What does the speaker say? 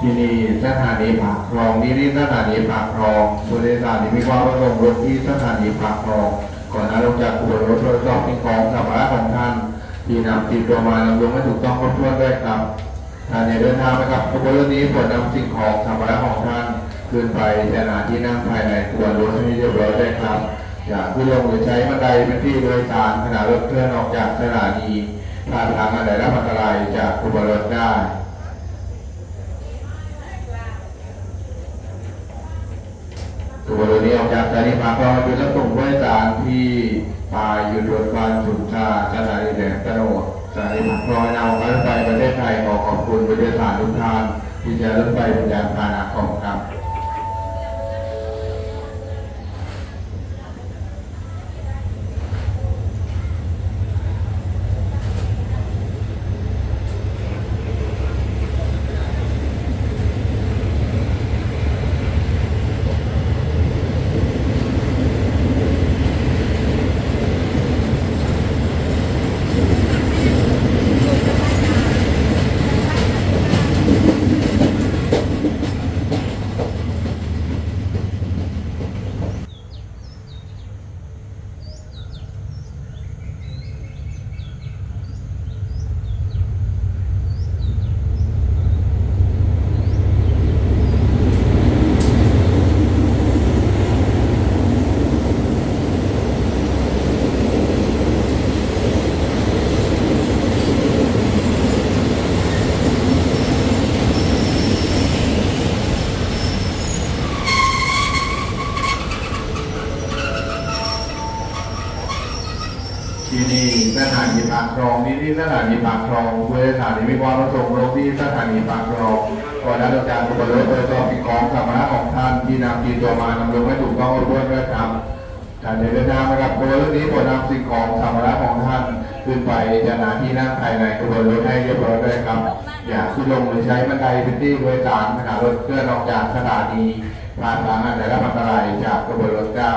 ที่นี่สถานีปากคลองนี่สถานีปากคลองผู้โดยสารที่มีความประสงค์ลงที่สถานีปากคลองก่อนหน้าลงจากขบวนรถตรวจสอบสิ่งของสัมภาระของท่านที่นำติดตัวมานำลงให้ถูกต้องครบถ้วนด้วยครับท่านเดินทางไปกับขบวนรถนี้ควรนำสิ่งของสัมภาระของท่านขึ้นไปสถานที่นั่งภายในขบวนรถให้เรียบร้อยด้วยครับอย่าขึ้นลงหรือใช้บันไดเป็นที่โดยสารขณะรถเคลื่อนออกจากสถานีถ้าทางอันใดรับอันตรายจากขบวนรถได้ขบวนรถนี้ออกจากสถานีปากคลองจุดรับส่งผู้โดยสารที่ปลายหยุดรถไฟสุนทราสถานีแหลมตะโนดสถานีปากคลองนำการรถไฟประเทศไทยขอขอบคุณผู้โดยสารทุกท่านที่ใช้รถไฟเป็นยานพาหนะของครับที่นี่สถานีปากคลองนี่สถานีปากคลองผู้โดยสารที่มีความประสงค์ลงที่สถานีปากคลองก่อนหน้าลงจากขบวนรถโดยสอบสิ่งของสัมภาระของท่านที่นำติดตัวมานำลงให้ถูกต้องครบถ้วนด้วยครับท่านเดินทางมากับขบวนรถนี้โปรดนำสิ่งของสัมภาระของท่านขึ้นไปสถานที่นั่งภายในขบวนรถให้เรียบร้อยด้วยครับอย่าขึ้นลงหรือใช้บันไดเป็นที่โดยสารขณะรถเคลื่อนออกจากสถานีผ่านทางอันใดรับอันตรายจากขบวนรถได้